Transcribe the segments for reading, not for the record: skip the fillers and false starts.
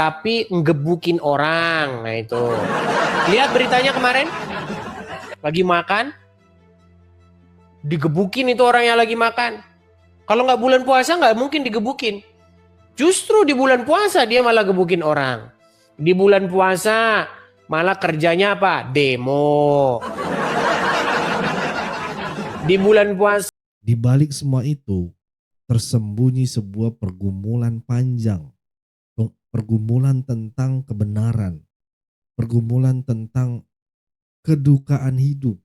tapi ngebukin orang. Nah itu. Lihat beritanya kemarin. Lagi makan. Digebukin itu orang yang lagi makan. Kalau nggak bulan puasa nggak mungkin digebukin. Justru di bulan puasa dia malah gebukin orang. Di bulan puasa malah kerjanya apa? Demo. Di bulan puasa. Di balik semua itu tersembunyi sebuah pergumulan panjang. Pergumulan tentang kebenaran. Pergumulan tentang kedukaan hidup.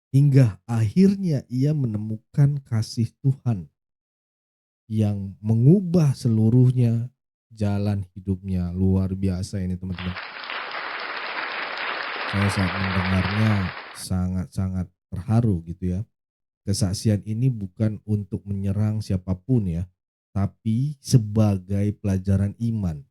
Hingga akhirnya ia menemukan kasih Tuhan yang mengubah seluruhnya jalan hidupnya. Luar biasa ini teman-teman. Saya saat mendengarnya sangat-sangat terharu gitu ya. Kesaksian ini bukan untuk menyerang siapapun ya, tapi sebagai pelajaran iman,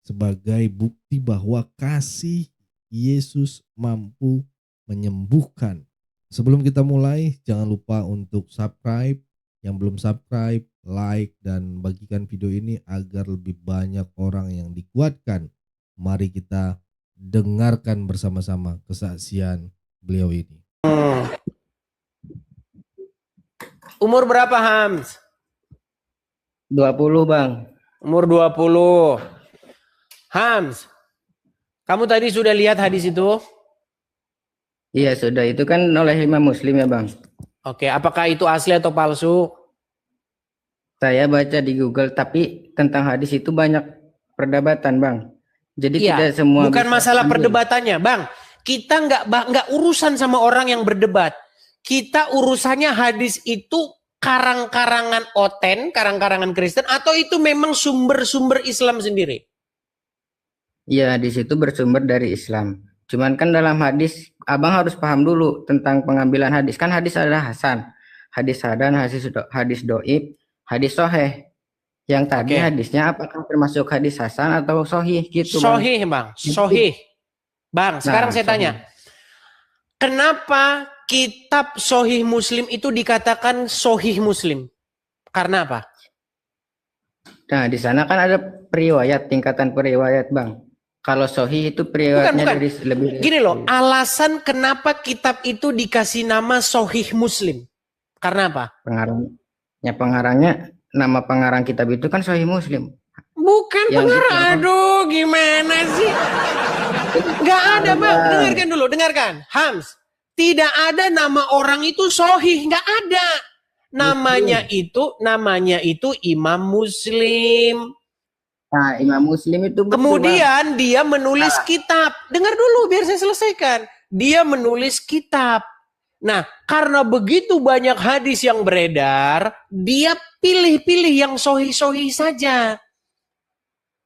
sebagai bukti bahwa kasih Yesus mampu menyembuhkan. Sebelum kita mulai, jangan lupa untuk subscribe. Yang belum subscribe, like, dan bagikan video ini agar lebih banyak orang yang dikuatkan. Mari kita dengarkan bersama-sama kesaksian beliau ini. Umur berapa Hams? 20 bang. Umur 20. Hams, kamu tadi sudah lihat hadis itu? Iya sudah, itu kan oleh Imam Muslim ya bang. Oke, apakah itu asli atau palsu? Saya baca di Google, tapi tentang hadis itu banyak perdebatan bang. Jadi Iya, tidak semua. bukan masalah perdebatannya, Bang. Kita nggak urusan sama orang yang berdebat. Kita urusannya hadis itu karang-karangan oten, karang-karangan Kristen, atau itu memang sumber-sumber Islam sendiri? Iya, hadis itu bersumber dari Islam. Cuman kan dalam hadis, abang harus paham dulu tentang pengambilan hadis. Kan hadis ada hasan, hadis hadan, hadis doib, hadis soheh. Yang tadi hadisnya apakah termasuk hadis hasan atau sohih gitu bang? Sohih bang, sohih. Bang, sekarang saya tanya. Kenapa kitab Sohih Muslim itu dikatakan Sohih Muslim? Karena apa? Nah, di sana kan ada periwayat, tingkatan periwayat, Bang. Kalau Sohih itu periwayatnya bukan. dari lebih. Gini loh, alasan kenapa kitab itu dikasih nama Sohih Muslim? Karena apa? Pengarangnya, nama pengarang kitab itu kan Sohih Muslim. Bukan pengarang, aduh gimana sih? Nggak ada bang, dengarkan dulu, dengarkan. Hams, tidak ada nama orang itu Sohih, nggak ada. Namanya itu Imam Muslim. Nah, Imam Muslim itu betul, kemudian dia menulis kitab. Dengar dulu biar saya selesaikan. Dia menulis kitab. Nah, karena begitu banyak hadis yang beredar, dia pilih-pilih yang sohih-sohih saja.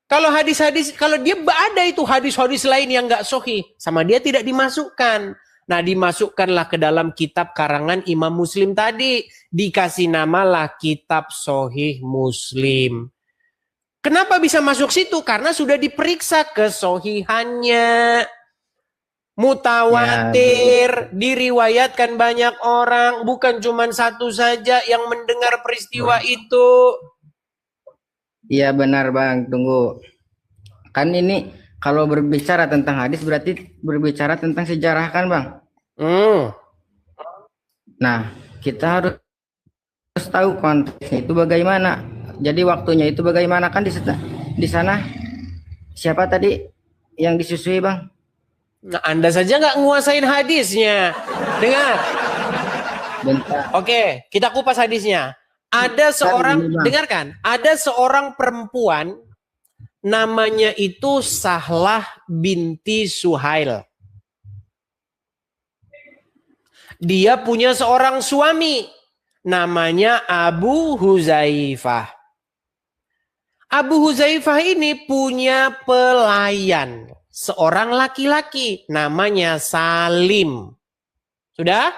Kalau hadis-hadis, kalau dia ada itu hadis-hadis lain yang nggak sohih, sama dia tidak dimasukkan. Nah, dimasukkanlah ke dalam kitab karangan Imam Muslim tadi. Dikasih namalah kitab Sohih Muslim. Kenapa bisa masuk situ? Karena sudah diperiksa kesohihannya. Mutawatir, diriwayatkan banyak orang. Bukan cuma satu saja yang mendengar peristiwa itu. Iya benar bang, tunggu. Kan ini kalau berbicara tentang hadis berarti berbicara tentang sejarah kan bang? Nah, kita harus tahu konteksnya itu bagaimana. Jadi waktunya itu bagaimana kan di sana siapa tadi yang disusui bang? Nah, Anda saja nggak nguasain hadisnya. Dengar. Bentar. Oke, kita kupas hadisnya. Ada seorang, dengarkan, ada seorang perempuan namanya itu Sahlah binti Suhail. Dia punya seorang suami namanya Abu Huzaifah. Abu Huzaifah ini punya pelayan, seorang laki-laki namanya Salim. Sudah?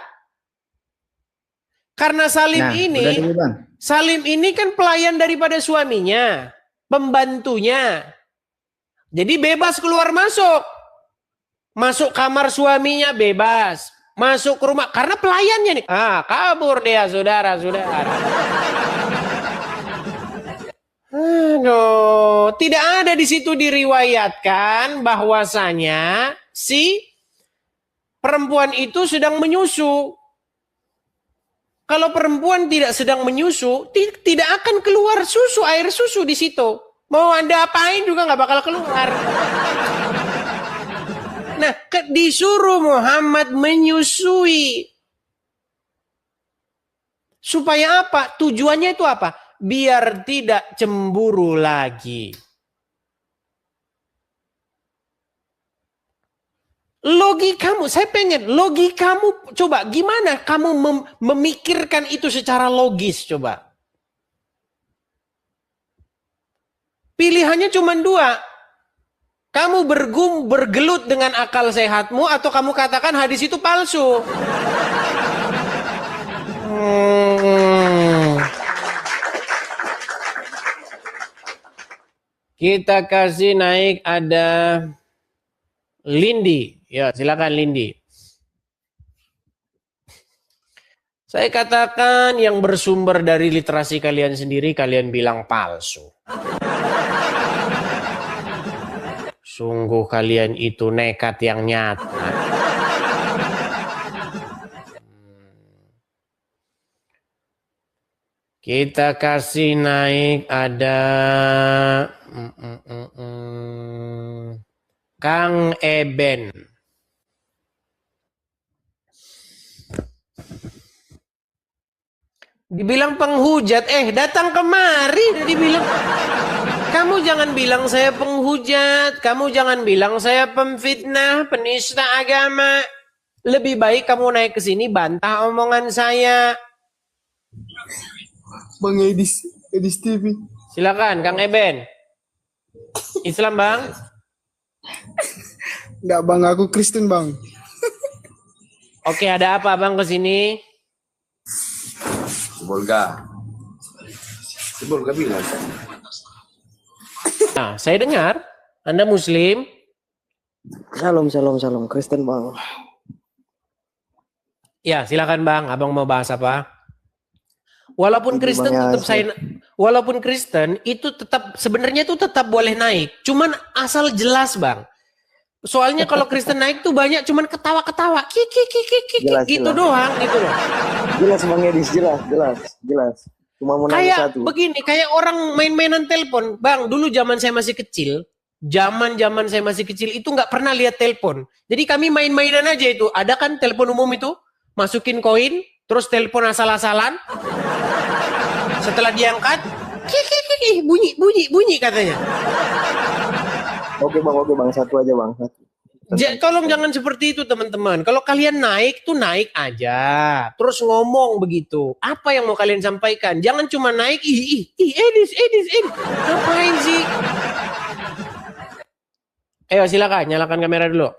Karena Salim ini kan pelayan daripada suaminya, pembantunya. Jadi bebas keluar masuk. Masuk kamar suaminya bebas. Masuk ke rumah karena pelayannya nih. Kabur dia saudara-saudara. Aduh, tidak ada di situ diriwayatkan bahwasanya si perempuan itu sedang menyusu. Kalau perempuan tidak sedang menyusu, tidak akan keluar susu, air susu di situ. Mau Anda apain juga nggak bakal keluar. Nah, disuruh Muhammad menyusui. Supaya apa? Tujuannya itu apa? Biar tidak cemburu lagi. Logikamu, saya pengen logikamu, coba gimana kamu memikirkan itu secara logis, coba. Pilihannya cuma dua. Kamu bergelut dengan akal sehatmu atau kamu katakan hadis itu palsu. Kita kasih naik ada Lindi. Ya, silakan Lindi. Saya katakan yang bersumber dari literasi kalian sendiri, kalian bilang palsu. Sungguh kalian itu nekat yang nyata. Kita kasih naik ada Kang Eben. Dibilang penghujat, datang kemari dibilang. Kamu jangan bilang saya penghujat, kamu jangan bilang saya pemfitnah, penista agama. Lebih baik kamu naik ke sini bantah omongan saya. Bang Edis TV. Silakan Kang Eben. Islam, Bang? Enggak, Bang, aku Kristen, Bang. Oke, ada apa Bang ke sini? Sebolga bilang. Nah, saya dengar Anda Muslim. Salam, Kristen, Bang. Ya, silakan Bang. Abang mau bahas apa? Walaupun Jadi Kristen Bang, tetap walaupun Kristen itu tetap sebenarnya itu tetap boleh naik. Cuman asal jelas, Bang. Soalnya kalau Kristen naik tuh banyak cuman ketawa-ketawa. Jelas, gitu jelas. doang gitu loh. Jelas Bang Edis, jelas. Cuma mau nanya Kayak satu. begini, kayak orang main-mainan telepon. Bang, dulu zaman saya masih kecil, itu nggak pernah lihat telepon. Jadi kami main-mainan aja itu. Ada kan telepon umum itu? Masukin koin, terus telepon asal-asalan. Setelah diangkat, bunyi katanya. Oke bang, satu aja bang. Tolong jangan seperti itu teman-teman. Kalau kalian naik tuh naik aja, terus ngomong begitu. Apa yang mau kalian sampaikan? Jangan cuma naik, Edis. Ngapain sih? Ayo silakan, nyalakan kamera dulu.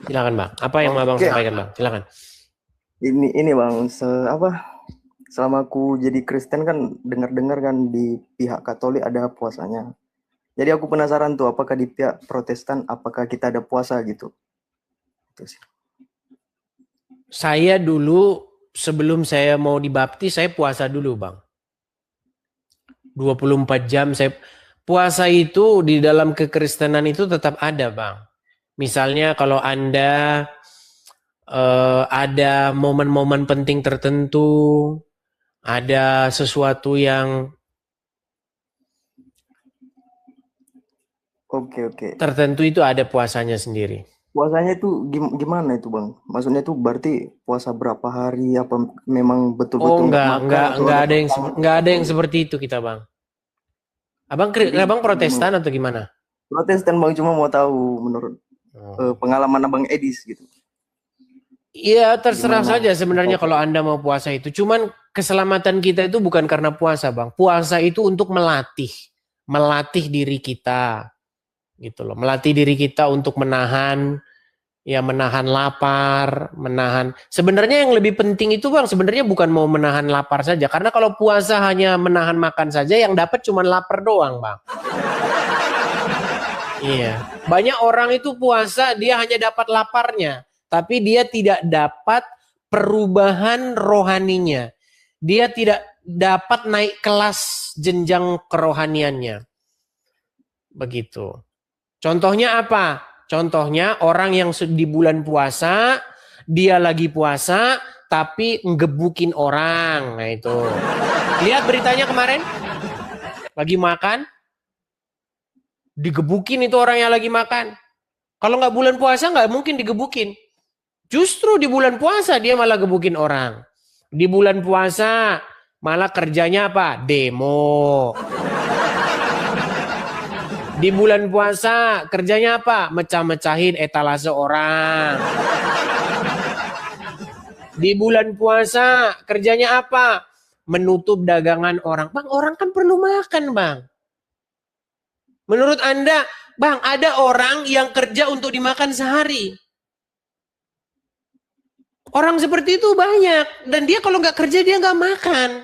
Silakan Bang. Apa yang mau Abang sampaikan Bang? Silakan. Ini bang, selama aku jadi Kristen kan dengar kan di pihak Katolik ada puasanya. Jadi aku penasaran tuh apakah di pihak Protestan apakah kita ada puasa gitu. Itu sih. Saya dulu sebelum saya mau dibaptis saya puasa dulu Bang. 24 jam saya puasa itu di dalam kekristenan itu tetap ada Bang. Misalnya kalau Anda ada momen-momen penting tertentu, ada sesuatu yang Oke. tertentu itu ada puasanya sendiri. Puasanya itu gimana itu bang? Maksudnya itu berarti puasa berapa hari? Apa memang betul-betul enggak ada yang seperti itu kita Bang. Abang Protestan atau gimana? Protestan bang, cuma mau tahu menurut pengalaman abang Edis gitu. Iya terserah saja sebenarnya kalau Anda mau puasa itu. Cuman keselamatan kita itu bukan karena puasa Bang. Puasa itu untuk melatih diri kita. Gitu loh. Melatih diri kita untuk menahan lapar, menahan. Sebenarnya yang lebih penting itu Bang, sebenarnya bukan mau menahan lapar saja. Karena kalau puasa hanya menahan makan saja, yang dapat cuma lapar doang Bang. Iya. Banyak orang itu puasa dia hanya dapat laparnya, tapi dia tidak dapat perubahan rohaninya. Dia tidak dapat naik kelas jenjang kerohaniannya. Begitu. Contohnya apa? Contohnya orang yang di bulan puasa, dia lagi puasa tapi ngebukin orang. Nah itu. Lihat beritanya kemarin? Lagi makan, digebukin itu orang yang lagi makan. Kalau nggak bulan puasa nggak mungkin digebukin. Justru di bulan puasa dia malah gebukin orang. Di bulan puasa malah kerjanya apa? Demo. Di bulan puasa kerjanya apa? Mecah-mecahin etalase orang. Di bulan puasa kerjanya apa? Menutup dagangan orang. Bang, orang kan perlu makan, Bang. Menurut Anda, Bang, ada orang yang kerja untuk dimakan sehari. Orang seperti itu banyak. Dan dia kalau nggak kerja, dia nggak makan.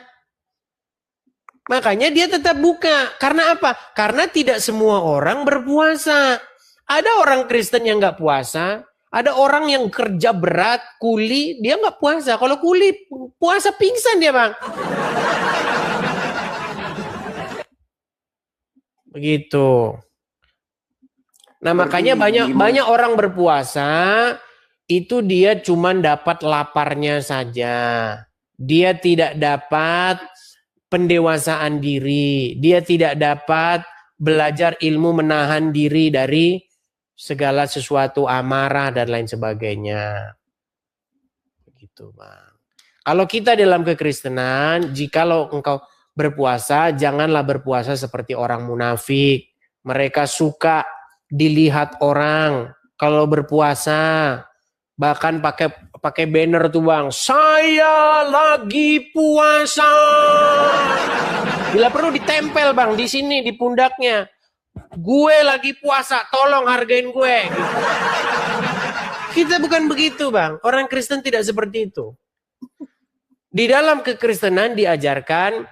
Makanya dia tetap buka. Karena apa? Karena tidak semua orang berpuasa. Ada orang Kristen yang nggak puasa. Ada orang yang kerja berat, kuli, dia nggak puasa. Kalau kuli, puasa pingsan dia, Bang. Begitu. Nah, makanya banyak orang berpuasa itu dia cuma dapat laparnya saja. Dia tidak dapat pendewasaan diri. Dia tidak dapat belajar ilmu menahan diri dari segala sesuatu amarah dan lain sebagainya. Begitu, Bang. Kalau kita dalam kekristenan, jikalau engkau berpuasa, janganlah berpuasa seperti orang munafik. Mereka suka dilihat orang kalau berpuasa. Bahkan pakai banner tuh, Bang. Saya lagi puasa. Bila perlu ditempel, Bang, di sini di pundaknya. Gue lagi puasa, tolong hargain gue. Kita bukan begitu, Bang. Orang Kristen tidak seperti itu. Di dalam kekristenan diajarkan,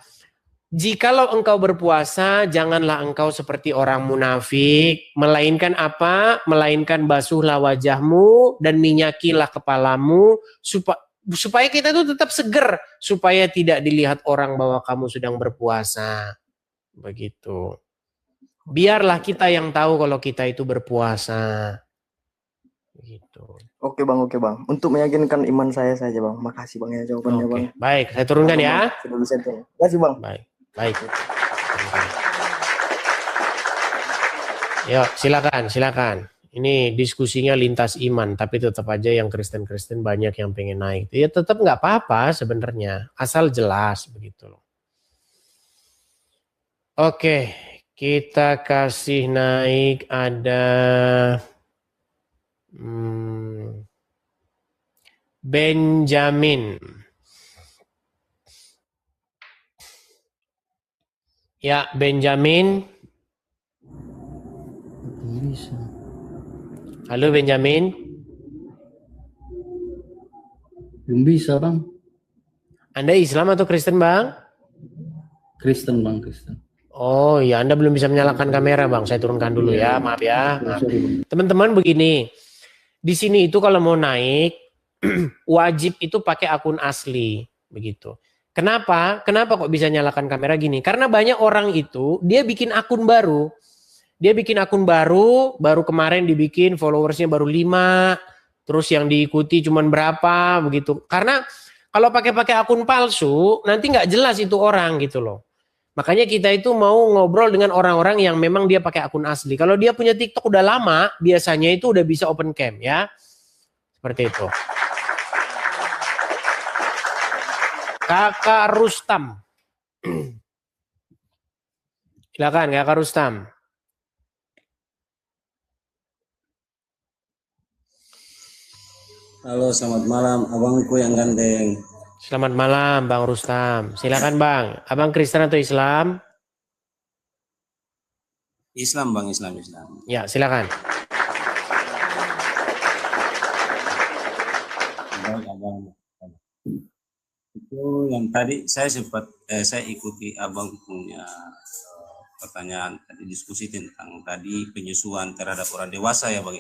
jikalau engkau berpuasa, janganlah engkau seperti orang munafik. Melainkan apa? Melainkan basuhlah wajahmu dan minyakilah kepalamu. Supaya kita itu tetap seger. Supaya tidak dilihat orang bahwa kamu sedang berpuasa. Begitu. Biarlah kita yang tahu kalau kita itu berpuasa. Begitu. Oke bang. Untuk meyakinkan iman saya saja bang. Makasih bang ya jawabannya bang. Baik, saya turunkan ya. Sudah bisa tuh. Terima kasih bang. Baik. Yuk, silakan. Ini diskusinya lintas iman, tapi tetap aja yang Kristen-Kristen banyak yang pengen naik. Ya tetap nggak apa-apa sebenarnya, asal jelas begitu loh. Oke, kita kasih naik ada Benjamin. Ya, Benjamin. Halo Benjamin. Belum bisa bang. Anda Islam atau Kristen bang? Kristen bang, Kristen. Oh ya, Anda belum bisa menyalakan kamera bang. Saya turunkan dulu ya, maaf ya. Maaf. Teman-teman begini, di sini itu kalau mau naik wajib itu pakai akun asli, begitu. Kenapa? Kenapa kok bisa nyalakan kamera gini? Karena banyak orang itu dia bikin akun baru. Dia bikin akun baru kemarin dibikin followersnya baru 5, terus yang diikuti cuman berapa begitu. Karena kalau pakai akun palsu nanti nggak jelas itu orang gitu loh. Makanya kita itu mau ngobrol dengan orang-orang yang memang dia pakai akun asli. Kalau dia punya TikTok udah lama, biasanya itu udah bisa open cam ya. Seperti itu. Kakak Rustam. Silakan Kakak Rustam. Halo, selamat malam, abangku yang ganteng. Selamat malam, Bang Rustam. Silakan, Bang. Abang Kristen atau Islam? Islam, Bang, Islam. Ya, silakan. Abang. Itu yang tadi saya sempat saya ikuti abang punya pertanyaan tadi, diskusi tentang tadi penyusuan terhadap orang dewasa ya Bang.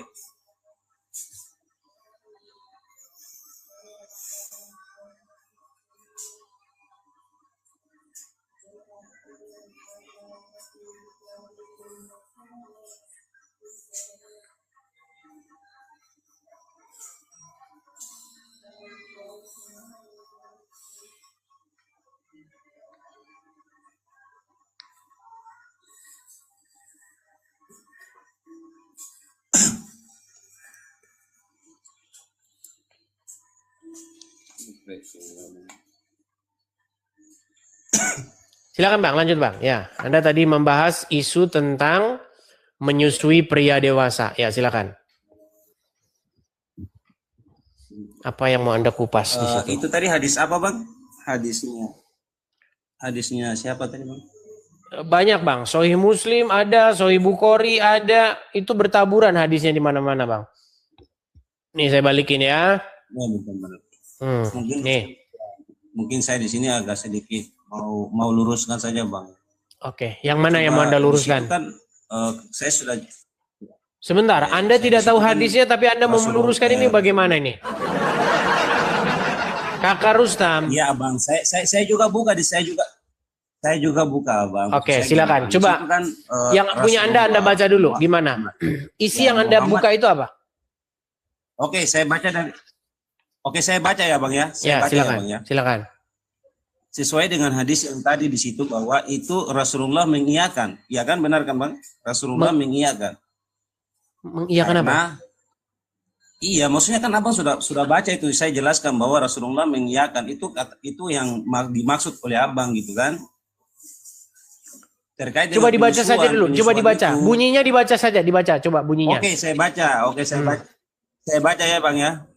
Silakan Bang, lanjut Bang. Ya, Anda tadi membahas isu tentang menyusui pria dewasa. Ya, silakan. Apa yang mau Anda kupas di situ? Itu tadi hadis apa Bang? Hadisnya siapa tadi Bang? Banyak Bang, Sahih Muslim ada, Sahih Bukhari ada, itu bertaburan hadisnya di mana-mana Bang. Nih saya balikin ya. Ya benar. Nih. Mungkin saya di sini agak sedikit mau luruskan saja Bang. Oke, yang mana yang mau Anda luruskan? Kan saya sudah. Sebentar, Anda tidak tahu hadisnya tapi Anda mau meluruskan ini bagaimana ini? Kakak Rustam. Iya Bang, saya juga buka saya juga buka Bang. Oke, silakan. Coba kan, yang punya Anda baca dulu. Gimana? Isi yang Anda buka itu apa? Oke, saya baca ya Bang ya. Ya, silakan. Bang, ya. Silakan. Sesuai dengan hadis yang tadi di situ bahwa itu Rasulullah mengiyakan. Ya kan, benar kan Bang? Rasulullah mengiyakan. Mengiyakan apa? Iya, maksudnya kan Abang sudah baca itu, saya jelaskan bahwa Rasulullah mengiyakan itu yang dimaksud oleh Abang gitu kan. Terkait Coba dengan dibaca saja dulu, coba dibaca. itu. Bunyinya dibaca saja, dibaca coba bunyinya. Oke, saya baca. Saya baca ya Bang ya.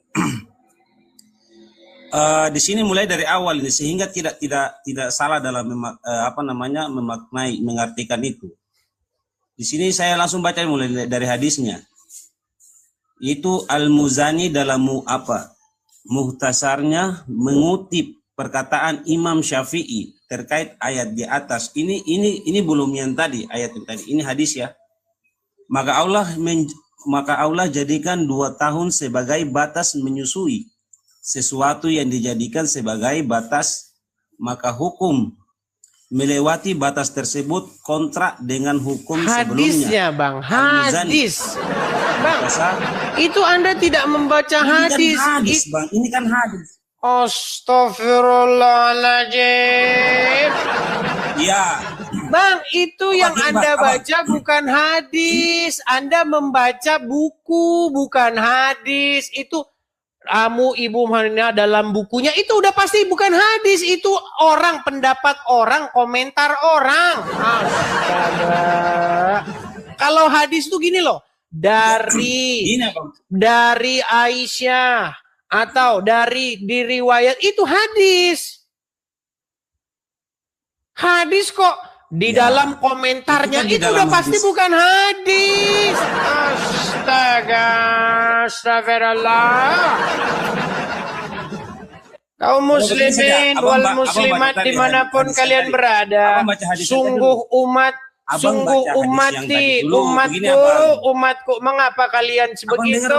Di sini mulai dari awal ini sehingga tidak salah dalam memaknai, mengartikan itu. Di sini saya langsung baca mulai dari hadisnya. Itu Al-Muzani dalam muhtasarnya mengutip perkataan Imam Syafi'i terkait ayat di atas. Ini belum yang tadi, ayat yang tadi. Ini hadis ya. Maka Allah jadikan 2 tahun sebagai batas menyusui. Sesuatu yang dijadikan sebagai batas, maka hukum melewati batas tersebut kontrak dengan hukum Hadisnya sebelumnya. Bang, hadis. Bang, itu Anda tidak membaca hadis. Ini kan hadis. Astaghfirullahaladzim. Ya. Bang, itu yang Anda baca bukan hadis. Anda membaca buku, bukan hadis. Itu Ibu Marina dalam bukunya itu udah pasti bukan hadis, itu orang, pendapat orang, komentar orang. Astaga. Kalau hadis tuh gini loh, dari Aisyah atau dari diriwayat itu hadis. Hadis kok di dalam komentarnya itu udah pasti bukan hadis. Astaga, astagfirullah. Kaum muslimin wal muslimat dimanapun kalian berada, sungguh umatku, mengapa kalian sebegitu?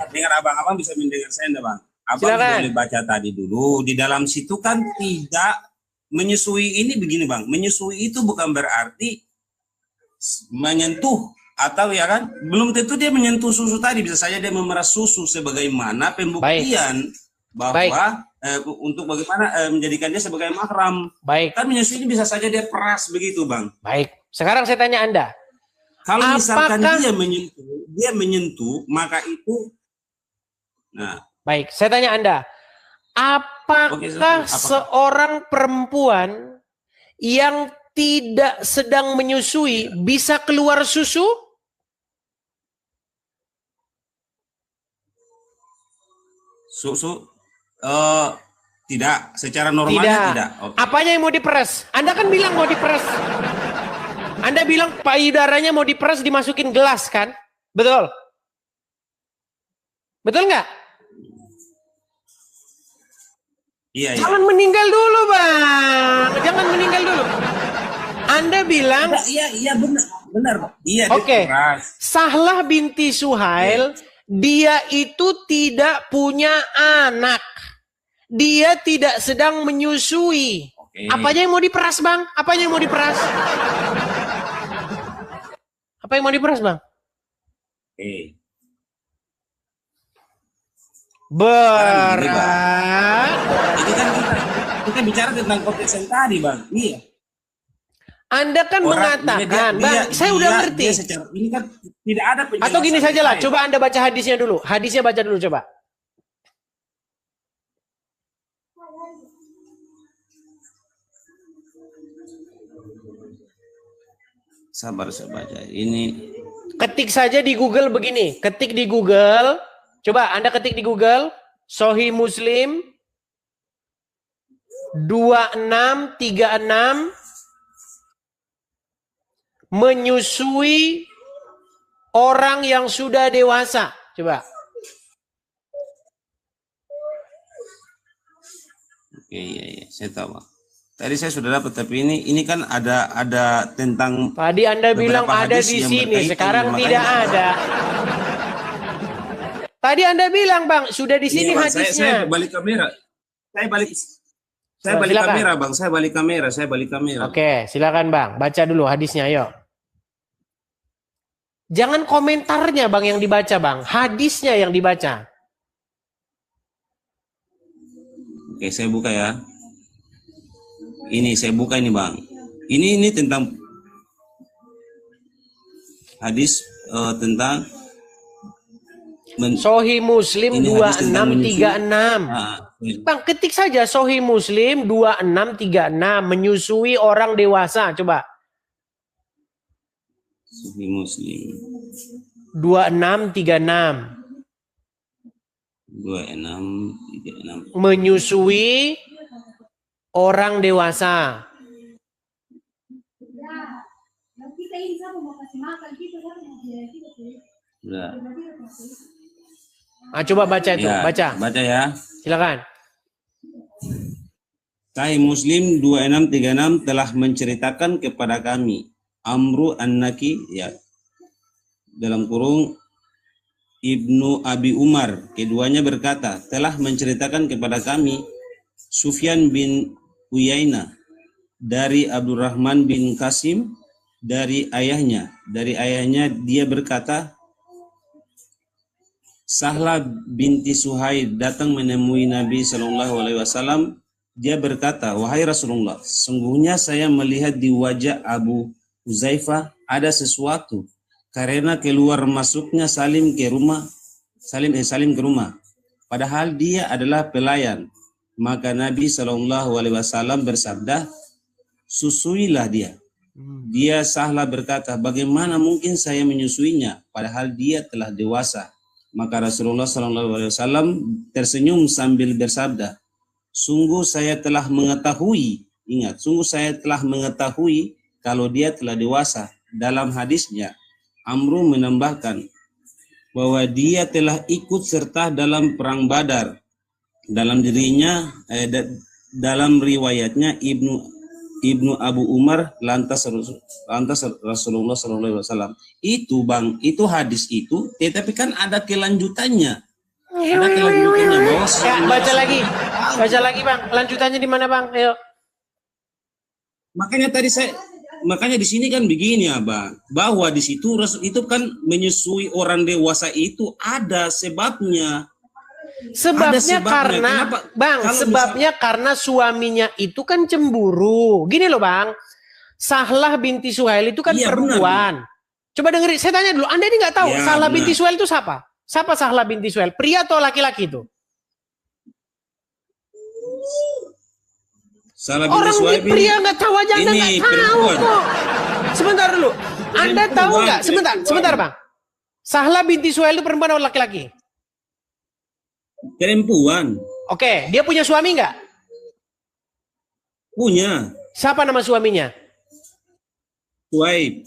Dengar abang bisa mendengar saya enggak Bang? Abang Silakan. boleh baca tadi dulu. Di dalam situ kan tidak menyusui ini begini Bang. Menyusui itu bukan berarti menyentuh atau ya kan belum tentu dia menyentuh susu tadi, bisa saja dia memeras susu sebagaimana pembuktian bahwa untuk bagaimana menjadikan dia sebagai mahram. Baik. Kan menyusui ini bisa saja dia peras begitu Bang. Baik. Sekarang saya tanya Anda. Kalau misalkan dia menyentuh maka itu baik, saya tanya Anda. Apakah seorang perempuan yang tidak sedang menyusui bisa keluar susu? Tidak, secara normalnya tidak. Okay. Apanya yang mau diperas? Anda kan bilang mau diperas. Anda bilang payudaranya mau diperas dimasukin gelas kan? Betul? Betul nggak? Iya, iya. Jangan meninggal dulu, Bang. Jangan meninggal dulu. Anda bilang, Iya benar, benar. Iya, dia oke, keras. Sahlah binti Suhail, dia itu tidak punya anak. Dia tidak sedang menyusui. Oke. Apanya yang mau diperas, Bang? Apanya yang mau diperas? Apa yang mau diperas, Bang? Oke. Berat. Ini kan kita bicara tentang konteks yang tadi, Bang. Iya. Anda kan mengatakan, Bang, saya udah ngerti. Ini kan tidak ada penjelasan. Atau gini saja lah, lain. coba Anda baca hadisnya dulu. Hadisnya baca dulu coba. Sabar saya baca. Ini Ketik saja di Google begini. Ketik di Google. Coba Anda ketik di Google. Sahih Muslim 2636 menyusui orang yang sudah dewasa. Coba. Oke, iya, saya tahu. Tadi saya sudah dapat, tapi ini kan ada tentang Tadi Anda bilang beberapa ada hadis di yang sini, berkaitan, sekarang makanya- tidak ada. Tadi Anda bilang, Bang, sudah di sini Iya, Bang, hadisnya. saya balik kamera. Saya balik Silakan. kamera, Bang. Saya balik kamera. Oke, silakan Bang, baca dulu hadisnya, ayo. Jangan komentarnya Bang yang dibaca, Bang. Hadisnya yang dibaca. Oke, saya buka ya. Ini saya buka ini, Bang. Ini tentang hadis tentang Sahih Muslim Ini hadis tentang 2636. menyusui. Bang, ketik saja Sahih Muslim 2636 menyusui orang dewasa. Coba. Sahih Muslim 2636 2636 menyusui orang dewasa. Udah. Ah, coba baca itu, Ya, baca. baca ya. Silakan. Sahih Muslim 2636 telah menceritakan kepada kami Amru An-Naki, ya, dalam kurung Ibnu Abi Umar, keduanya berkata, telah menceritakan kepada kami Sufyan bin Uyainah dari Abdurrahman bin Qasim dari ayahnya dia berkata, Sahlah binti Suhaid datang menemui Nabi Shallallahu Alaihi Wasallam. Dia berkata, wahai Rasulullah, sungguhnya saya melihat di wajah Abu Huzaifah ada sesuatu karena keluar masuknya Salim ke rumah. Padahal dia adalah pelayan. Maka Nabi Shallallahu Alaihi Wasallam bersabda, susuilah dia. Dia Sahlah berkata, bagaimana mungkin saya menyusuinya padahal dia telah dewasa. Maka Rasulullah Shallallahu Alaihi Wasallam tersenyum sambil bersabda, sungguh saya telah mengetahui kalau dia telah dewasa. Dalam hadisnya, Amru menambahkan bahwa dia telah ikut serta dalam perang Badar. Dalam dirinya, dalam riwayatnya Ibnu Abu Umar lantas Rasulullah SAW. Itu Bang, itu hadis itu, tetapi kan ada kelanjutannya. Ada kelanjutannya bahwa Ya, baca lagi Bang. Lanjutannya di mana Bang? Ayo. Makanya di sini kan begini ya Bang, bahwa di situ itu kan menyusui orang dewasa itu ada sebabnya. Sebabnya karena Kenapa? Bang, Kalau sebabnya karena suaminya itu kan cemburu. Gini loh Bang, Sahlah binti Suhail itu kan Iya, perempuan. Coba dengerin, saya tanya dulu, Anda ini nggak tahu Ya, Sahlah benar. binti Suhail itu siapa? Siapa Sahlah binti Suhail? Pria atau laki-laki itu? Salah bin Orang Suhaib ini- pria nggak tahu aja Anda ini nggak tahu perempuan. kok. Sebentar dulu, Anda tahu nggak? Sebentar Bang. Sahlah binti Suhail itu perempuan atau laki-laki? Perempuan Oke, dia punya suami nggak? punya Siapa nama suaminya? Suhaib.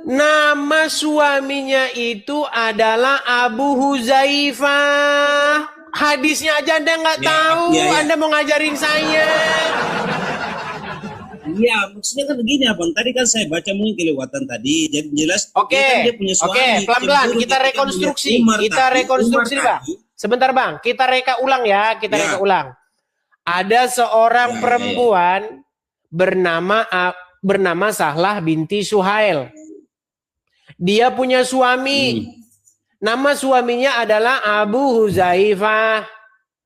Nama suaminya itu adalah Abu Huzaifah. Hadisnya aja Anda nggak Ya, tahu. ya, ya. Anda mau ngajarin saya. Iya, maksudnya kan begini abang. Tadi kan saya baca mungkin kelewatan tadi. Jadi jelas Oke, dia kan dia punya suami. oke, pelan-pelan Cemburu kita ketika rekonstruksi. melihat Umar Kita tadi. rekonstruksi, Umar Bang. tadi, Sebentar, Bang. Kita reka ulang ya. Kita Ya. reka ulang. Ada seorang Ya, ya, ya. perempuan bernama Sahlah binti Suhail. Dia punya suami. Nama suaminya adalah Abu Huzaifah.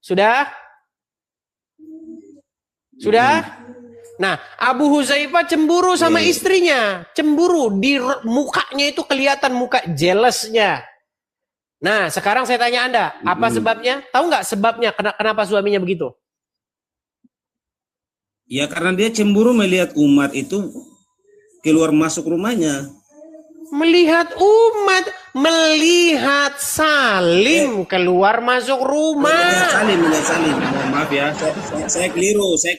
Sudah? Sudah? Nah, Abu Huzaifah cemburu sama Iya. istrinya. Cemburu. Di mukanya itu kelihatan muka jealousnya. Nah, sekarang saya tanya Anda. Apa sebabnya? Tahu nggak sebabnya kenapa suaminya begitu? Ya karena dia cemburu melihat umat itu keluar masuk rumahnya. Melihat umat, melihat Salim keluar masuk rumah. Melihat Salim. Mohon maaf ya, saya keliru. Saya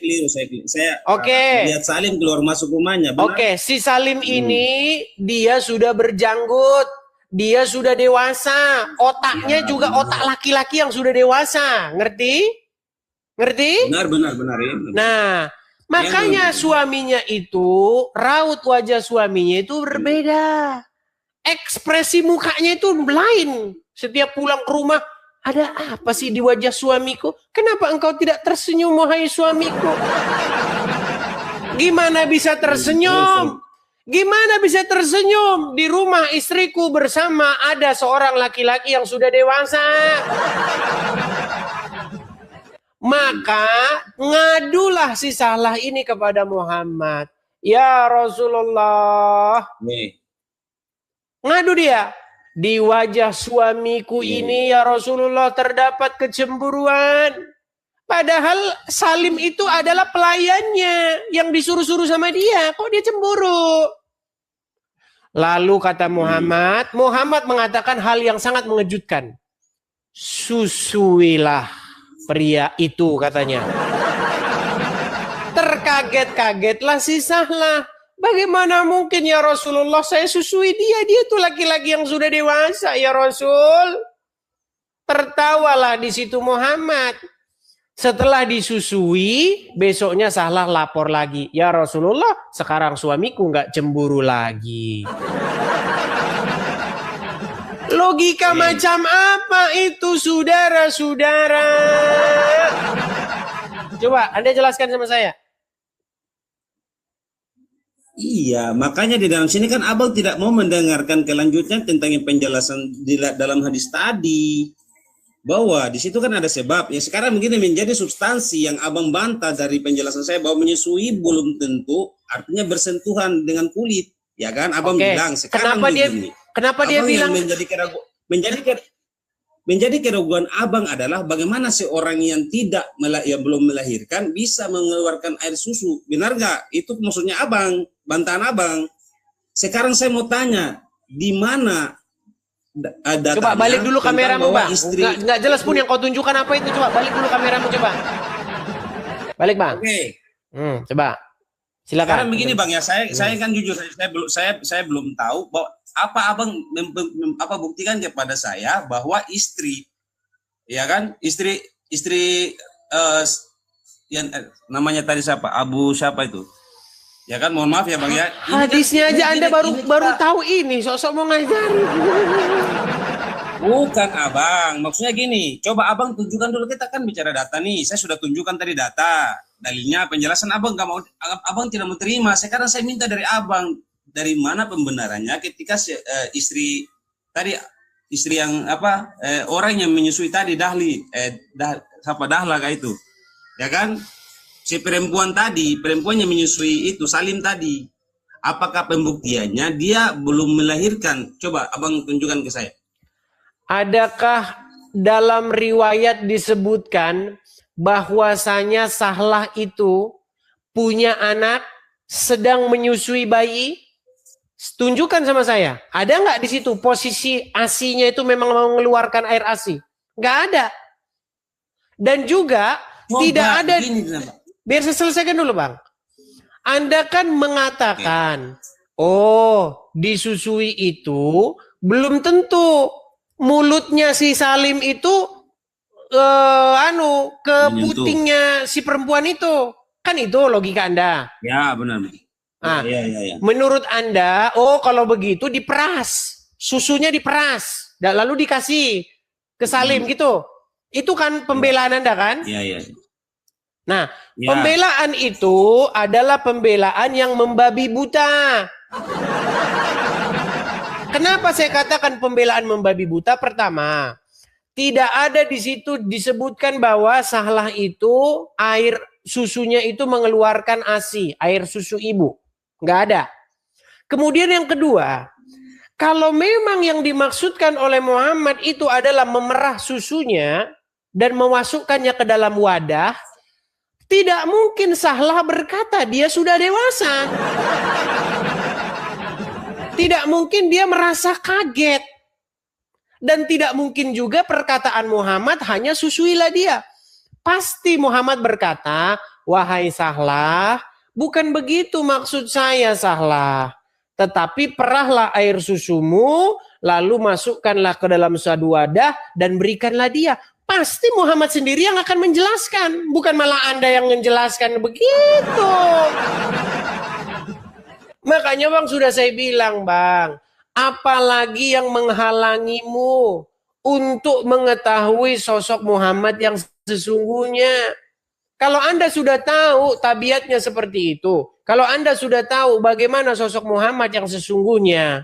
Oke. lihat Salim keluar masuk rumahnya. Benar? Oke, si Salim ini dia sudah berjanggut, dia sudah dewasa, otaknya juga otak laki-laki yang sudah dewasa, ngerti? Ngerti? Benar ya. Nah, makanya suaminya itu, raut wajah suaminya itu berbeda. Ekspresi mukanya itu lain. Setiap pulang ke rumah, ada apa sih di wajah suamiku? Kenapa engkau tidak tersenyum, wahai suamiku? Gimana bisa tersenyum? Gimana bisa tersenyum? Di rumah istriku bersama ada seorang laki-laki yang sudah dewasa. Maka ngadulah si Sahlah ini kepada Muhammad. Ya Rasulullah. Nih. Ngadu dia. Di wajah suamiku ini ya Rasulullah terdapat kecemburuan. Padahal Salim itu adalah pelayannya yang disuruh-suruh sama dia. Kok dia cemburu? Lalu kata Muhammad mengatakan hal yang sangat mengejutkan. Susuilah pria itu katanya. Terkaget-kagetlah si Sahlah. Bagaimana mungkin ya Rasulullah saya susui dia? Dia tuh laki-laki yang sudah dewasa ya Rasul. Tertawalah di situ Muhammad. Setelah disusui, besoknya Sahlah lapor lagi. Ya Rasulullah, sekarang suamiku nggak cemburu lagi. Logika macam apa itu saudara-saudara? Coba Anda jelaskan sama saya. Iya, makanya di dalam sini kan abang tidak mau mendengarkan kelanjutan tentang yang penjelasan dalam hadis tadi. Bahwa di situ kan ada sebab. Ya sekarang begini menjadi substansi yang abang bantah dari penjelasan saya bahwa menyusui belum tentu artinya bersentuhan dengan kulit. Ya kan, abang bilang sekarang kenapa dia bilang menjadi keraguan abang adalah bagaimana seorang yang yang belum melahirkan bisa mengeluarkan air susu. Benar nggak? Itu maksudnya abang, bantahan abang. Sekarang saya mau tanya, di mana datanya? Coba balik dulu kameramu bang. Istri... Nggak jelas pun yang kau tunjukkan apa itu. Coba balik dulu kameramu coba. Balik bang. Oke. Coba. Silakan. Sekarang begini bang ya, saya kan jujur saya belum tahu bahwa apa abang buktikan kepada saya bahwa istri, ya kan, istri yang namanya tadi siapa, Abu siapa itu, ya kan, mohon maaf ya bang ya. Hadisnya aja Anda baru tahu ini, sosok mau ngajari. Bukan abang, maksudnya gini, coba abang tunjukkan dulu, kita kan bicara data nih, saya sudah tunjukkan tadi data, dalilnya, penjelasan abang nggak mau, abang tidak mau terima. Sekarang saya minta dari abang, dari mana pembenarannya ketika istri yang orang yang menyusui tadi Dahlah kayak itu, ya kan, si perempuan yang menyusui itu Salim tadi, apakah pembuktiannya dia belum melahirkan? Coba abang tunjukkan ke saya. Adakah Dalam riwayat disebutkan bahwasanya Sahlah itu punya anak sedang menyusui bayi? Tunjukkan sama saya. Ada nggak di situ posisi ASI-nya itu memang mengeluarkan air ASI? Nggak ada. Dan juga tidak ada. Biar saya selesaikan dulu bang. Anda kan mengatakan, oh disusui itu belum tentu mulutnya si Salim itu ke Menyentuh. putingnya si perempuan itu. Kan itu logika Anda. Ya, benar. Ah. Ya. Menurut Anda, oh kalau begitu diperas. Susunya diperas. Lalu dikasih ke Salim gitu. Itu kan pembelaan Anda kan? Iya. Nah, Ya. pembelaan itu adalah pembelaan yang membabi buta. Kenapa saya katakan pembelaan membabi buta? Pertama, tidak ada di situ disebutkan bahwa Sahlah itu air susunya itu mengeluarkan ASI, air susu ibu. Nggak ada. Kemudian yang kedua, kalau memang yang dimaksudkan oleh Muhammad itu adalah memerah susunya dan memasukkannya ke dalam wadah, tidak mungkin Sahlah berkata dia sudah dewasa. Tidak mungkin dia merasa kaget. Dan tidak mungkin juga perkataan Muhammad hanya susuilah dia. Pasti Muhammad berkata, wahai Sahlah, bukan begitu maksud saya Sahlah. Tetapi perahlah air susumu, lalu masukkanlah ke dalam suatu wadah dan berikanlah dia. Pasti Muhammad sendiri yang akan menjelaskan. Bukan malah Anda yang menjelaskan begitu. Makanya Bang sudah saya bilang Bang, apalagi yang menghalangimu untuk mengetahui sosok Muhammad yang sesungguhnya. Kalau Anda sudah tahu tabiatnya seperti itu, kalau Anda sudah tahu bagaimana sosok Muhammad yang sesungguhnya,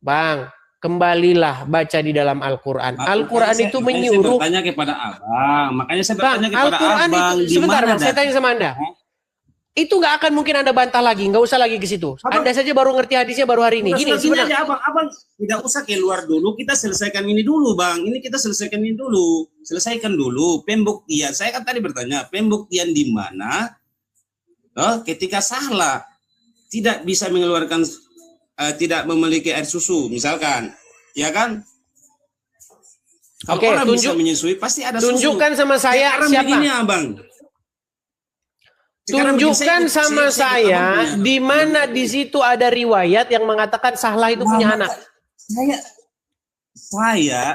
Bang, kembalilah baca di dalam Al-Quran. Al-Quran itu menyuruh. Saya bertanya kepada Abang, makanya saya bertanya kepada Al-Quran Abang. itu, sebentar Bang, saya tanya sama Anda. Itu nggak akan mungkin Anda bantah lagi, nggak usah lagi ke situ. Anda saja baru ngerti hadisnya baru hari ini. Gini sebenarnya. Abang tidak usah keluar dulu, kita selesaikan ini dulu Bang. Ini kita selesaikan ini dulu. Selesaikan dulu pembuktian. Saya kan tadi bertanya, pembuktian di mana ketika Sahlah tidak bisa mengeluarkan, tidak memiliki air susu, misalkan, ya kan? Kalau orang bisa menyusui, pasti ada susu. Tunjukkan sama saya siapa. Begini Abang. Tunjukkan sama saya di mana di situ ada riwayat yang mengatakan Sahlah itu punya anak.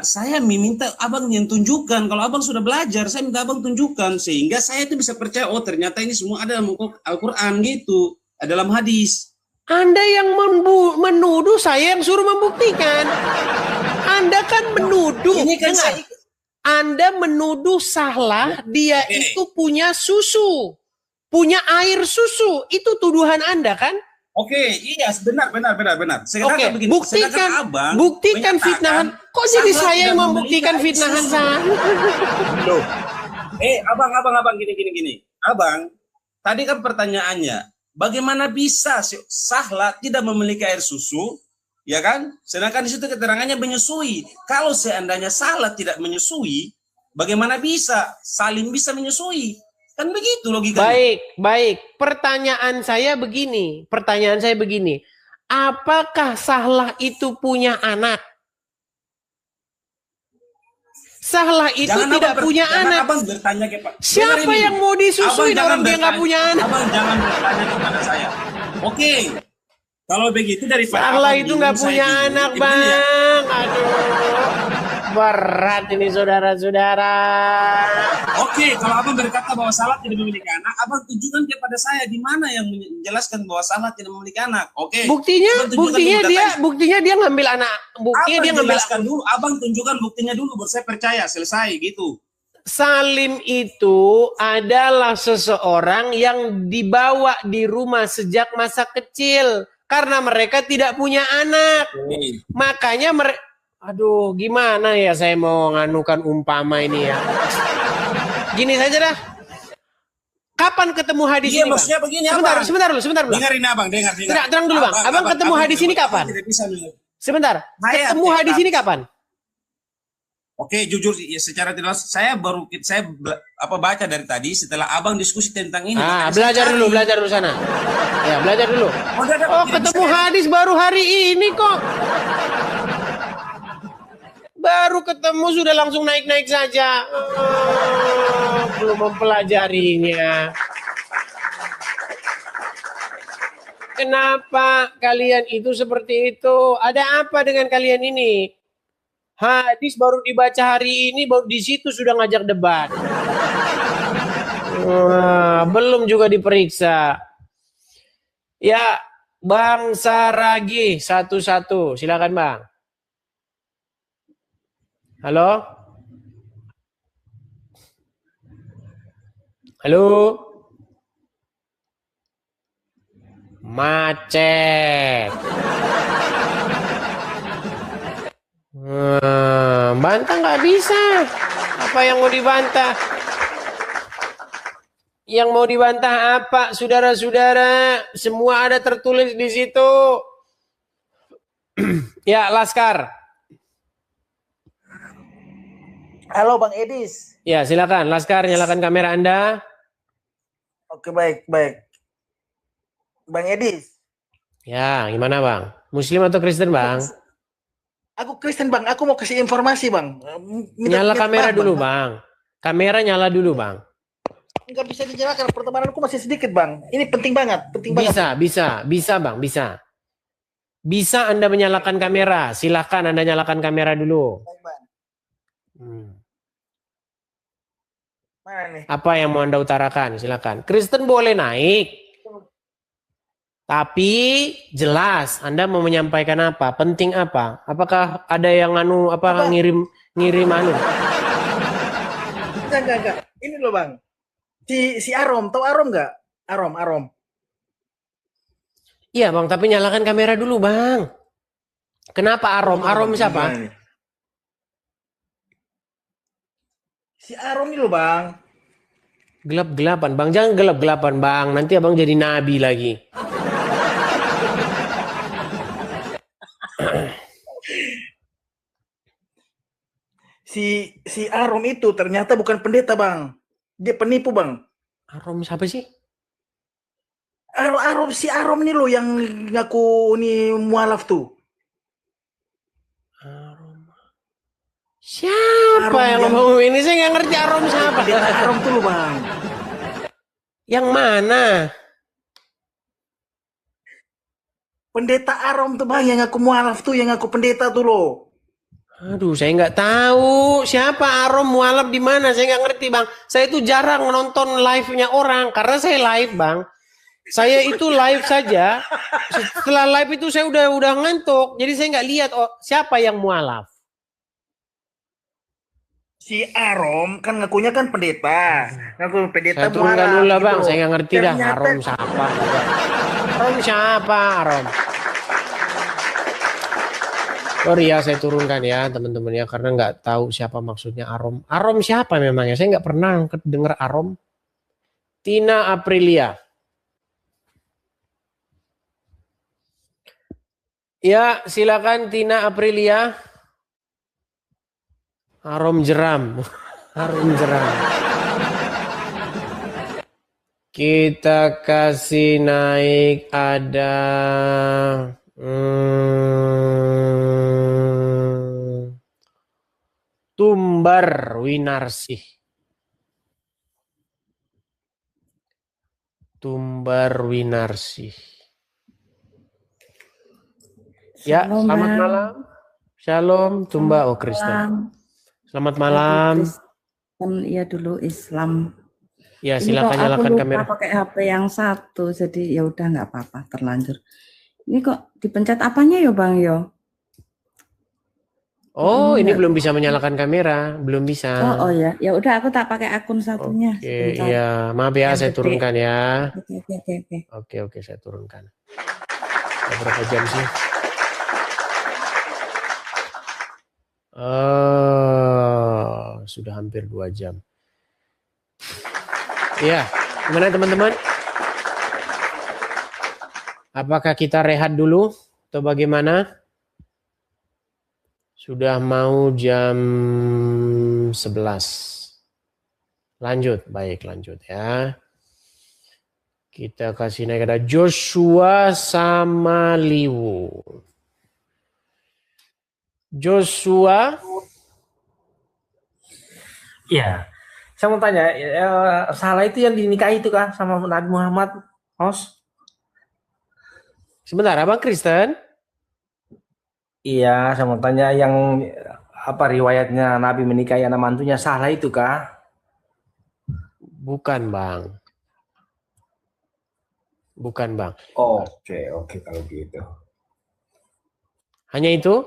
Saya meminta Abang yang tunjukkan. Kalau Abang sudah belajar, saya minta Abang tunjukkan sehingga saya itu bisa percaya. Oh ternyata ini semua ada dalam Al-Quran gitu, dalam hadis. Anda yang menuduh, saya yang suruh membuktikan. Anda kan menuduh. Ini kan Anda menuduh Sahlah dia itu punya susu. Punya air susu, itu tuduhan Anda kan? Oke, iya benar. Oke, buktikan fitnahan. Kok jadi saya yang membuktikan fitnahan saya? Loh. Abang, gini. Abang, tadi kan pertanyaannya, bagaimana bisa Sahlah tidak memiliki air susu, ya kan? Sedangkan di situ keterangannya menyusui. Kalau seandainya Sahlah tidak menyusui, bagaimana bisa Salim bisa menyusui? Kan begitu logikanya. Baik. Pertanyaan saya begini. Apakah Sahlah itu punya anak? Sahlah itu tidak punya anak. Abang bertanya siapa yang mau disusui orang dia nggak punya anak? Abang jangan bertanya kepada saya. Oke. Kalau begitu daripada Sahlah itu nggak punya anak, Bang. Aduh. Berat ini saudara-saudara. Oke, kalau Abang berkata bahwa Sahlah tidak memiliki anak, Abang tunjukkan kepada saya di mana yang menjelaskan bahwa Sahlah tidak memiliki anak. Oke. Buktinya dia ngambil anak. Buktinya dia ngambil. Dulu, Abang tunjukkan buktinya dulu, baru saya percaya, selesai gitu. Salim itu adalah seseorang yang dibawa di rumah sejak masa kecil karena mereka tidak punya anak. Makanya aduh, gimana ya saya mau nganukan umpama ini ya. Gini saja dah. Kapan ketemu hadis ini, Bang? Maksudnya begini, sebentar dulu. Dengarin Abang, dengar. Terang dulu, Bang. Abang ketemu hadis ini kapan? Sebentar. Ketemu hadis ini kapan? Oke, jujur secara tidak saya baca dari tadi setelah Abang diskusi tentang ini. Belajar dulu sana. Ya, belajar dulu. Oh, ketemu hadis baru hari ini kok. Baru ketemu sudah langsung naik-naik saja. Belum mempelajarinya. Kenapa kalian itu seperti itu? Ada apa dengan kalian ini? Hadis baru dibaca hari ini, baru di situ sudah ngajak debat. Wah, belum juga diperiksa. Ya, Bang Saragi satu-satu, silakan Bang. Halo? Halo? Macet. Bantah nggak bisa. Apa yang mau dibantah? Yang mau dibantah apa, saudara-saudara? Semua ada tertulis di situ. Ya, Laskar. Halo Bang Edis. Ya, silakan. Laskar, nyalakan kamera Anda. Oke, baik. Bang Edis. Ya, gimana Bang? Muslim atau Kristen Bang? Aku Kristen Bang, aku mau kasih informasi Bang. Nyala kamera dulu Bang. Kamera nyala dulu Bang. Enggak bisa dinyalakan, pertemananku masih sedikit Bang. Ini penting banget, Bisa Bang, bisa. Bisa Anda menyalakan kamera. Silakan Anda nyalakan kamera dulu. Baik, Bang. Mana nih? Apa yang mau Anda utarakan? Silakan. Kristen boleh naik. Tapi jelas Anda mau menyampaikan apa? Penting apa? Apakah ada yang ngirim anu? Enggak. Ini loh Bang. Si Arom, tahu Arom enggak? Arom. Iya Bang, tapi nyalakan kamera dulu Bang. Kenapa Arom? Arom siapa? Si Arom ini loh Bang. Gelap-gelapan Bang, jangan gelap-gelapan Bang. Nanti Abang jadi nabi lagi. Si Arom itu ternyata bukan pendeta Bang. Dia penipu Bang. Arom siapa sih? Si Arom ini loh yang ngaku ini mualaf tuh. Arom. Siapa yang ngomong ini? Saya nggak ngerti Arom siapa. Pendeta Arom tuh loh Bang. Yang mana? Pendeta Arom tuh Bang, yang ngaku mualaf tuh, yang ngaku pendeta tuh loh. Aduh, saya nggak tahu siapa Arom mualaf di mana. Saya nggak ngerti Bang. Saya itu jarang nonton live-nya orang karena saya live Bang. Saya itu live saja. Setelah live itu saya udah ngantuk. Jadi saya nggak lihat siapa yang mualaf. Si Arom kan ngakunya kan pendeta. Ngaku pendeta Saya turunkan mualaf dulu lah gitu. Bang. Saya nggak ngerti dah Ternyata- Arom siapa. Arom siapa Arom? Sorry ya, saya turunkan ya teman-teman ya, karena nggak tahu siapa maksudnya Arom. Arom siapa memangnya? Saya nggak pernah dengar Arom. Tina Aprilia. Ya, silakan Tina Aprilia. Arom jeram. Arom jeram. Kita kasih naik ada Tumbar Winarsih. Tumbar Winarsih. Ya, Shalom, selamat Bang. malam. Shalom, Tumba. Oh, Kristen. Selamat malam. Kristen, ya dulu Islam. Ya, Ini silakan kok aku nyalakan lupa kamera. pakai HP yang satu, jadi ya udah nggak apa-apa, terlanjur. Ini kok dipencet apanya ya Bang yo? Oh, ini Enggak. belum bisa menyalakan kamera, belum bisa. Oh ya, ya udah aku tak pakai akun satunya. Oke, sebentar. iya, maaf ya, Yang saya gede. turunkan ya. Oke. Oke, saya turunkan. Udah berapa jam sih? Oh, sudah hampir 2 jam. Ya, gimana teman-teman? Apakah kita rehat dulu atau bagaimana? Sudah mau jam 11. Lanjut, baik lanjut ya. Kita kasih naik ada Joshua sama Liwu. Joshua. Iya. Saya mau tanya, salah itu yang dinikahi itu kah sama Nabi Muhammad, Os? Sebentar, Abang Kristen? Iya, saya mau tanya yang apa riwayatnya Nabi menikahi anak mantunya salah itu kah? Bukan, Bang. Bukan, Bang. Oke, kalau gitu. Hanya itu?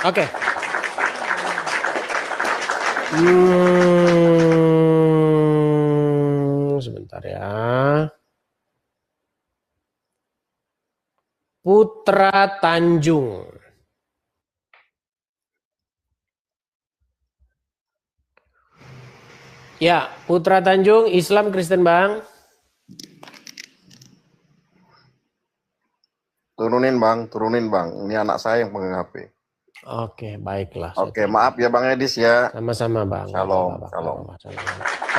Oke. Sebentar ya. Putra Tanjung. Ya, Putra Tanjung, Islam Kristen, Bang. Turunin bang. Ini anak saya yang pegang HP. Oke, baiklah. Oke, maaf ya Bang Edis ya. Sama-sama, Bang. Shalom.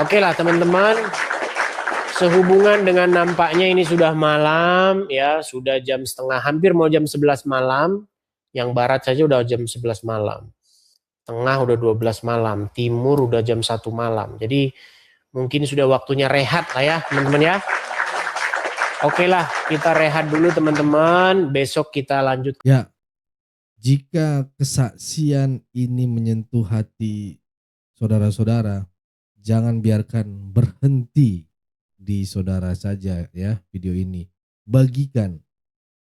Oke lah teman-teman. Sehubungan dengan nampaknya ini sudah malam ya, sudah jam setengah, hampir mau jam 11 malam. Yang barat saja udah jam 11 malam. Tengah udah 12 malam, timur udah jam 1 malam. Jadi mungkin sudah waktunya rehat lah ya teman-teman ya. Oke lah, kita rehat dulu teman-teman. Besok kita lanjut. Ya, jika kesaksian ini menyentuh hati saudara-saudara, jangan biarkan berhenti di saudara saja ya video ini. Bagikan,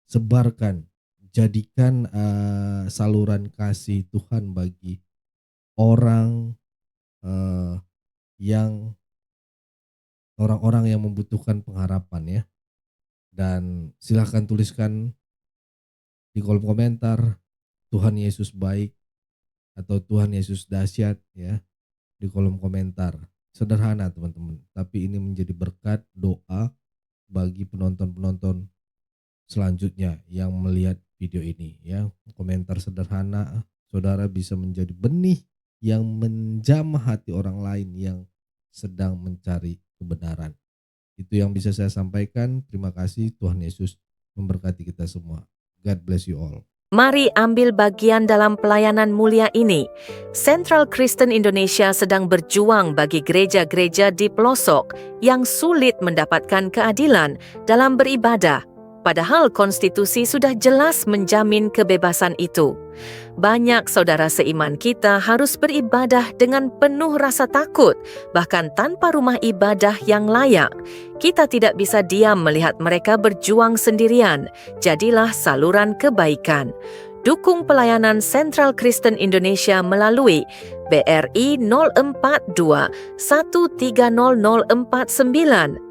sebarkan, jadikan saluran kasih Tuhan bagi orang orang-orang yang membutuhkan pengharapan ya. Dan silahkan tuliskan di kolom komentar Tuhan Yesus baik atau Tuhan Yesus dahsyat ya di kolom komentar. Sederhana teman-teman, tapi ini menjadi berkat doa bagi penonton-penonton selanjutnya yang melihat video ini ya. Komentar sederhana, saudara bisa menjadi benih yang menjamah hati orang lain yang sedang mencari kebenaran. Itu yang bisa saya sampaikan. Terima kasih, Tuhan Yesus memberkati kita semua. God bless you all. Mari ambil bagian dalam pelayanan mulia ini. Central Kristen Indonesia sedang berjuang bagi gereja-gereja di pelosok yang sulit mendapatkan keadilan dalam beribadah. Padahal konstitusi sudah jelas menjamin kebebasan itu. Banyak saudara seiman kita harus beribadah dengan penuh rasa takut, bahkan tanpa rumah ibadah yang layak. Kita tidak bisa diam melihat mereka berjuang sendirian. Jadilah saluran kebaikan. Dukung pelayanan Central Kristen Indonesia melalui BRI 042 130049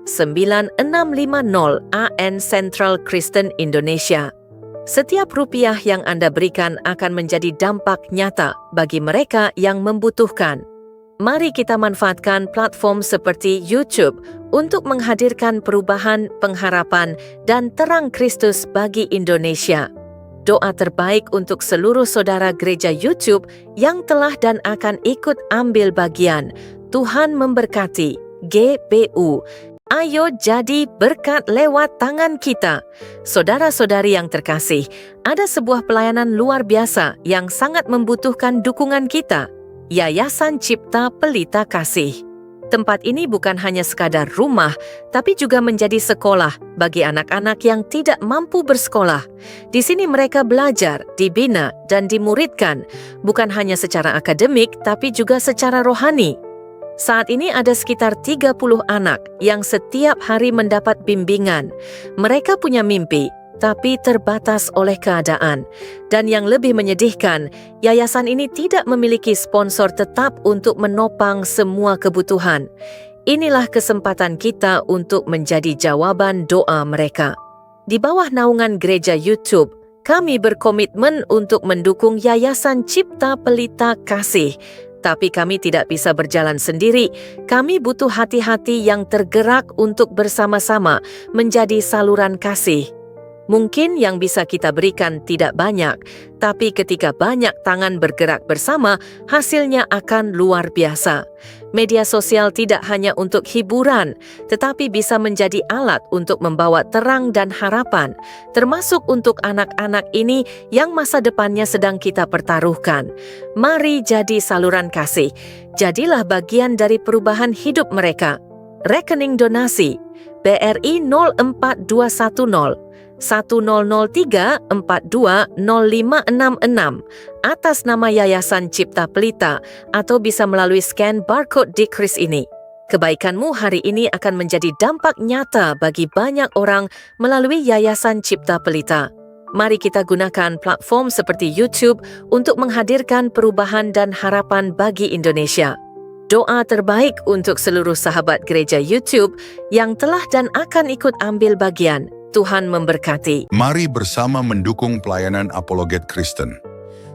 9650 AN Central Kristen Indonesia. Setiap rupiah yang Anda berikan akan menjadi dampak nyata bagi mereka yang membutuhkan. Mari kita manfaatkan platform seperti YouTube untuk menghadirkan perubahan, pengharapan, dan terang Kristus bagi Indonesia. Doa terbaik untuk seluruh saudara gereja YouTube yang telah dan akan ikut ambil bagian. Tuhan memberkati. GPU. Ayo jadi berkat lewat tangan kita. Saudara-saudari yang terkasih, ada sebuah pelayanan luar biasa yang sangat membutuhkan dukungan kita. Yayasan Cipta Pelita Kasih. Tempat ini bukan hanya sekadar rumah, tapi juga menjadi sekolah bagi anak-anak yang tidak mampu bersekolah. Di sini mereka belajar, dibina, dan dimuridkan, bukan hanya secara akademik, tapi juga secara rohani. Saat ini ada sekitar 30 anak yang setiap hari mendapat bimbingan. Mereka punya mimpi, tapi terbatas oleh keadaan. Dan yang lebih menyedihkan, yayasan ini tidak memiliki sponsor tetap untuk menopang semua kebutuhan. Inilah kesempatan kita untuk menjadi jawaban doa mereka. Di bawah naungan gereja YouTube, kami berkomitmen untuk mendukung Yayasan Cipta Pelita Kasih. Tapi kami tidak bisa berjalan sendiri. Kami butuh hati-hati yang tergerak untuk bersama-sama menjadi saluran kasih. Mungkin yang bisa kita berikan tidak banyak, tapi ketika banyak tangan bergerak bersama, hasilnya akan luar biasa. Media sosial tidak hanya untuk hiburan, tetapi bisa menjadi alat untuk membawa terang dan harapan, termasuk untuk anak-anak ini yang masa depannya sedang kita pertaruhkan. Mari jadi saluran kasih. Jadilah bagian dari perubahan hidup mereka. Rekening donasi BRI 04210 1003-420566 atas nama Yayasan Cipta Pelita atau bisa melalui scan barcode di kris ini. Kebaikanmu hari ini akan menjadi dampak nyata bagi banyak orang melalui Yayasan Cipta Pelita. Mari kita gunakan platform seperti YouTube untuk menghadirkan perubahan dan harapan bagi Indonesia. Doa terbaik untuk seluruh sahabat gereja YouTube yang telah dan akan ikut ambil bagian. Tuhan memberkati. Mari bersama mendukung pelayanan Apologet Kristen.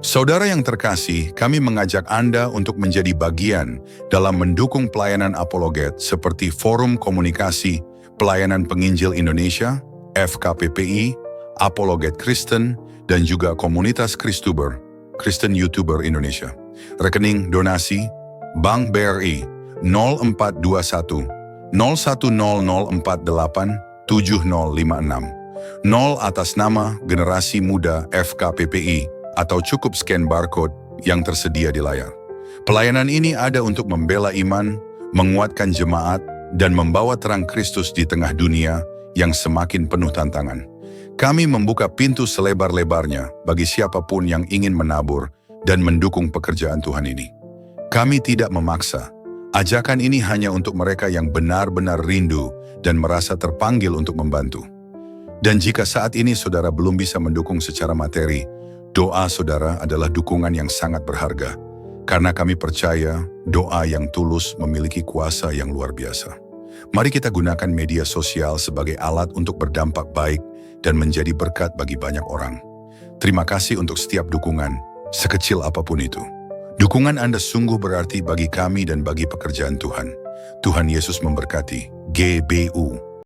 Saudara yang terkasih, kami mengajak Anda untuk menjadi bagian dalam mendukung pelayanan Apologet seperti Forum Komunikasi Pelayanan Penginjil Indonesia, FKPPI, Apologet Kristen, dan juga Komunitas Kristuber, Kristen YouTuber Indonesia. Rekening donasi Bank BRI 0421 010048 7056 0 atas nama Generasi Muda FKPPI atau cukup scan barcode yang tersedia di layar. Pelayanan ini ada untuk membela iman, menguatkan jemaat, dan membawa terang Kristus di tengah dunia yang semakin penuh tantangan. Kami membuka pintu selebar-lebarnya bagi siapapun yang ingin menabur dan mendukung pekerjaan Tuhan ini. Kami tidak memaksa. Ajakan ini hanya untuk mereka yang benar-benar rindu dan merasa terpanggil untuk membantu. Dan jika saat ini saudara belum bisa mendukung secara materi, doa saudara adalah dukungan yang sangat berharga. Karena kami percaya doa yang tulus memiliki kuasa yang luar biasa. Mari kita gunakan media sosial sebagai alat untuk berdampak baik dan menjadi berkat bagi banyak orang. Terima kasih untuk setiap dukungan, sekecil apapun itu. Dukungan Anda sungguh berarti bagi kami dan bagi pekerjaan Tuhan. Tuhan Yesus memberkati. GBU.